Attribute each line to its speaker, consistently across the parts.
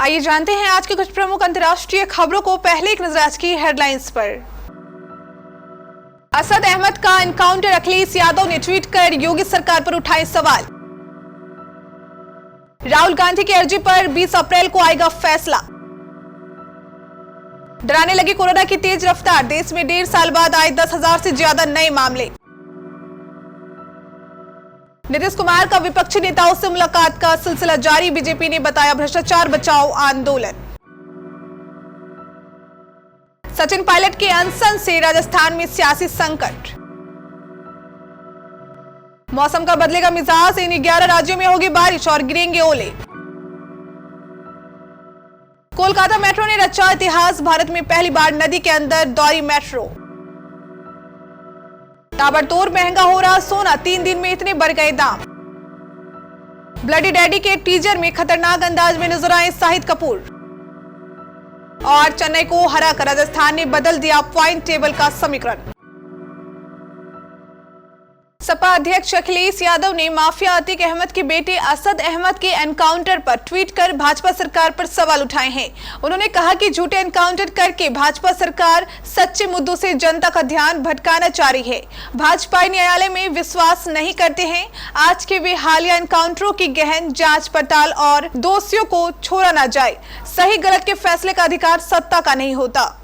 Speaker 1: आइए जानते हैं आज की कुछ प्रमुख अंतर्राष्ट्रीय खबरों को। पहले एक नजर आज की हेडलाइंस पर। असद अहमद का एनकाउंटर, अखिलेश यादव ने ट्वीट कर योगी सरकार पर उठाए सवाल। राहुल गांधी की अर्जी पर 20 अप्रैल को आएगा फैसला। डराने लगी कोरोना की तेज रफ्तार, देश में 1.5 साल बाद आए 10,000 से ज्यादा नए मामले। नीतीश कुमार का विपक्षी नेताओं से मुलाकात का सिलसिला जारी, बीजेपी ने बताया भ्रष्टाचार बचाओ आंदोलन। सचिन पायलट के अनशन से राजस्थान में सियासी संकट। मौसम का बदलेगा मिजाज, इन 11 राज्यों में होगी बारिश और गिरेंगे ओले। कोलकाता मेट्रो ने रचा इतिहास, भारत में पहली बार नदी के अंदर दौड़ी मेट्रो। ताबड़तोड़ महंगा हो रहा सोना, 3 दिन में इतने बढ़ गए दाम। ब्लडी डैडी के टीजर में खतरनाक अंदाज में नजर आए शाहिद कपूर। और चेन्नई को हराकर राजस्थान ने बदल दिया पॉइंट टेबल का समीकरण। सपा अध्यक्ष अखिलेश यादव ने माफिया अतीक अहमद के बेटे असद अहमद के एनकाउंटर पर ट्वीट कर भाजपा सरकार पर सवाल उठाए हैं। उन्होंने कहा कि झूठे एनकाउंटर करके भाजपा सरकार सच्चे मुद्दों से जनता का ध्यान भटकाना चाह रही है। भाजपा न्यायालय में विश्वास नहीं करते हैं। आज के वे हालिया एनकाउंटरों की गहन जांच पड़ताल और दोषियों को छोड़ा न जाए। सही गलत के फैसले का अधिकार सत्ता का नहीं होता।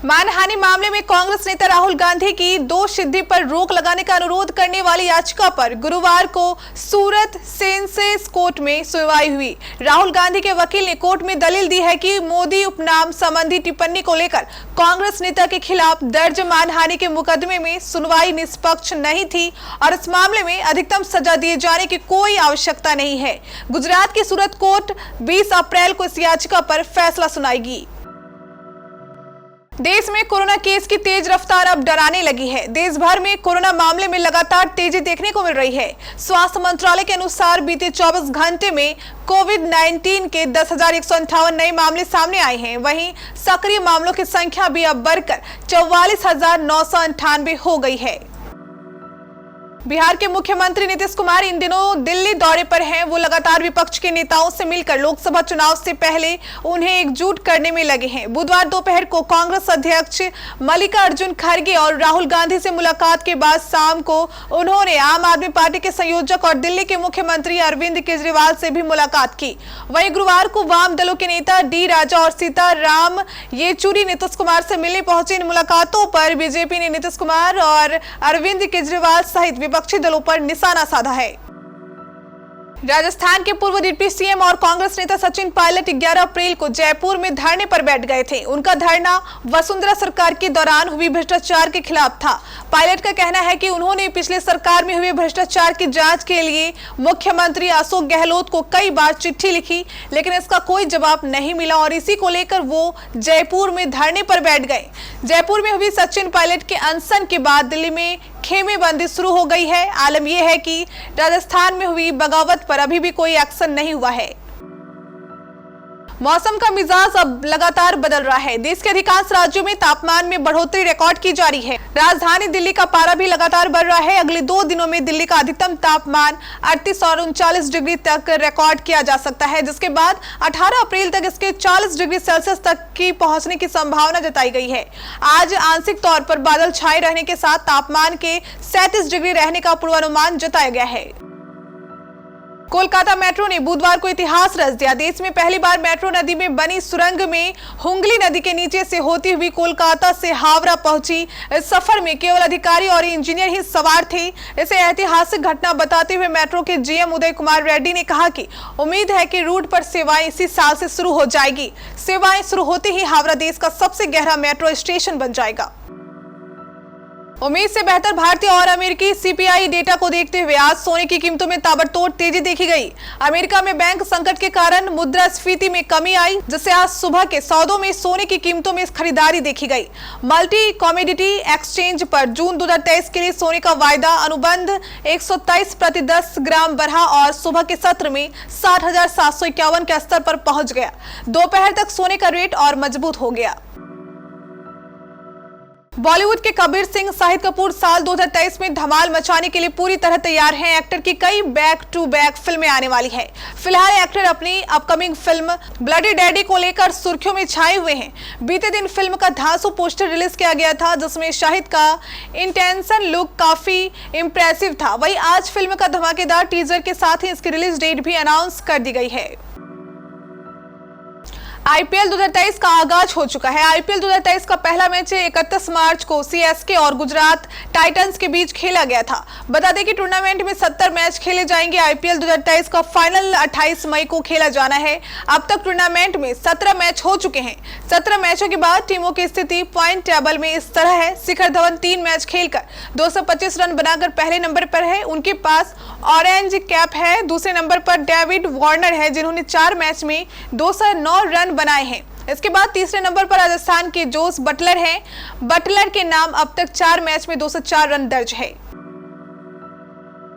Speaker 1: मानहानि मामले में कांग्रेस नेता राहुल गांधी की दोषसिद्धि पर रोक लगाने का अनुरोध करने वाली याचिका पर गुरुवार को सूरत सेशंस कोर्ट में सुनवाई हुई। राहुल गांधी के वकील ने कोर्ट में दलील दी है कि मोदी उपनाम संबंधी टिप्पणी को लेकर कांग्रेस नेता के खिलाफ दर्ज मानहानि के मुकदमे में सुनवाई निष्पक्ष नहीं थी और इस मामले में अधिकतम सजा दिए जाने की कोई आवश्यकता नहीं है। गुजरात की सूरत कोर्ट 20 अप्रैल को इस याचिका पर फैसला सुनाएगी। देश में कोरोना केस की तेज रफ्तार अब डराने लगी है। देश भर में कोरोना मामले में लगातार तेजी देखने को मिल रही है। स्वास्थ्य मंत्रालय के अनुसार बीते 24 घंटे में कोविड-19 के 10,158 नए मामले सामने आए हैं। वहीं सक्रिय मामलों की संख्या भी अब बढ़कर 44,998 हो गई है। बिहार के मुख्यमंत्री नीतीश कुमार इन दिनों दिल्ली दौरे पर हैं। वो लगातार विपक्ष के नेताओं से मिलकर लोकसभा चुनाव से पहले उन्हें एकजुट करने में लगे हैं। बुधवार दोपहर को कांग्रेस अध्यक्ष मल्लिकार्जुन खड़गे और राहुल गांधी से मुलाकात के बाद शाम को उन्होंने आम आदमी पार्टी के संयोजक और दिल्ली के मुख्यमंत्री अरविंद केजरीवाल से भी मुलाकात की। वहीं गुरुवार को वाम दलों के नेता डी राजा और सीताराम येचुरी नीतीश कुमार से मिलने पहुंचे। इन मुलाकातों पर बीजेपी ने नीतीश कुमार और अरविंद केजरीवाल सहित विपक्षी दलों पर निशाना साधा है। राजस्थान के पूर्व डिप्टी सीएम और कांग्रेस नेता सचिन पायलट 11 अप्रैल को जयपुर में धरने पर बैठ गए थे। उनका धरना वसुंधरा सरकार के दौरान हुई भ्रष्टाचार के खिलाफ था। पायलट का कहना है कि उन्होंने पिछले सरकार में हुए भ्रष्टाचार की जांच के लिए मुख्यमंत्री अशोक गहलोत को कई बार चिट्ठी लिखी, लेकिन इसका कोई जवाब नहीं मिला और इसी को लेकर वो जयपुर में धरने पर बैठ गए। जयपुर में हुई सचिन पायलट के अनशन के बाद दिल्ली में खेमेबंदी शुरू हो गई है। आलम यह है कि राजस्थान में हुई बगावत पर अभी भी कोई एक्शन नहीं हुआ है। मौसम का मिजाज अब लगातार बदल रहा है। देश के अधिकांश राज्यों में तापमान में बढ़ोतरी रिकॉर्ड की जा रही है। राजधानी दिल्ली का पारा भी लगातार बढ़ रहा है। अगले 2 दिनों में दिल्ली का अधिकतम तापमान 38 और 39 डिग्री तक रिकॉर्ड किया जा सकता है, जिसके बाद 18 अप्रैल तक इसके 40 डिग्री सेल्सियस तक की पहुंचने की संभावना जताई गई है। आज आंशिक तौर पर बादल छाए रहने के साथ तापमान के 37 डिग्री रहने का पूर्वानुमान जताया गया है। कोलकाता मेट्रो ने बुधवार को इतिहास रच दिया। देश में पहली बार मेट्रो नदी में बनी सुरंग में हुगली नदी के नीचे से होती हुई कोलकाता से हावड़ा पहुंची। इस सफर में केवल अधिकारी और इंजीनियर ही सवार थे। इसे ऐतिहासिक घटना बताते हुए मेट्रो के जीएम उदय कुमार रेड्डी ने कहा कि उम्मीद है कि रूट पर सेवाएं इसी साल से शुरू हो जाएगी। सेवाएं शुरू होते ही हावड़ा देश का सबसे गहरा मेट्रो स्टेशन बन जाएगा। उम्मीद से बेहतर भारतीय और अमेरिकी सीपीआई डेटा को देखते हुए आज सोने की कीमतों में ताबड़तोड़ तेजी देखी गई। अमेरिका में बैंक संकट के कारण मुद्रास्फीति में कमी आई, जिससे आज सुबह के सौदों में सोने की कीमतों में खरीदारी देखी गई। मल्टी कमोडिटी एक्सचेंज पर जून 2023 के लिए सोने का वायदा अनुबंध 123 प्रति 10 ग्राम बढ़ा और सुबह के सत्र में 60,751 के स्तर पर पहुंच गया। दोपहर तक सोने का रेट और मजबूत हो गया। बॉलीवुड के कबीर सिंह शाहिद कपूर साल 2023 में धमाल मचाने के लिए पूरी तरह तैयार हैं। एक्टर की कई बैक टू बैक फिल्में आने वाली है। फिलहाल एक्टर अपनी अपकमिंग फिल्म ब्लडी डैडी को लेकर सुर्खियों में छाए हुए हैं। बीते दिन फिल्म का धांसू पोस्टर रिलीज किया गया था, जिसमें शाहिद का इंटेंशन लुक काफी इंप्रेसिव था। वहीं आज फिल्म का धमाकेदार टीजर के साथ ही इसकी रिलीज डेट भी अनाउंस कर दी गई है। आईपीएल 2023 का आगाज हो चुका है। आईपीएल 2023 का पहला मैच 31 मार्च को सीएसके और गुजरात टाइटंस के बीच खेला गया था। बता दें कि टूर्नामेंट में 70 मैच खेले जाएंगे। आईपीएल 2023 का फाइनल 28 मई को खेला जाना है। अब तक टूर्नामेंट में 17 मैच हो चुके हैं। 17 मैचों के बाद टीमों की स्थिति पॉइंट टेबल में इस तरह है। शिखर धवन 3 मैच खेलकर 225 रन बनाकर पहले नंबर पर है। उनके पास ऑरेंज कैप है। दूसरे नंबर पर डेविड वार्नर है, जिन्होंने 4 मैच में 209 रन बनाए हैं। इसके बाद तीसरे नंबर पर राजस्थान के जोस बटलर हैं। बटलर के नाम अब तक 4 मैच में 204 रन दर्ज है।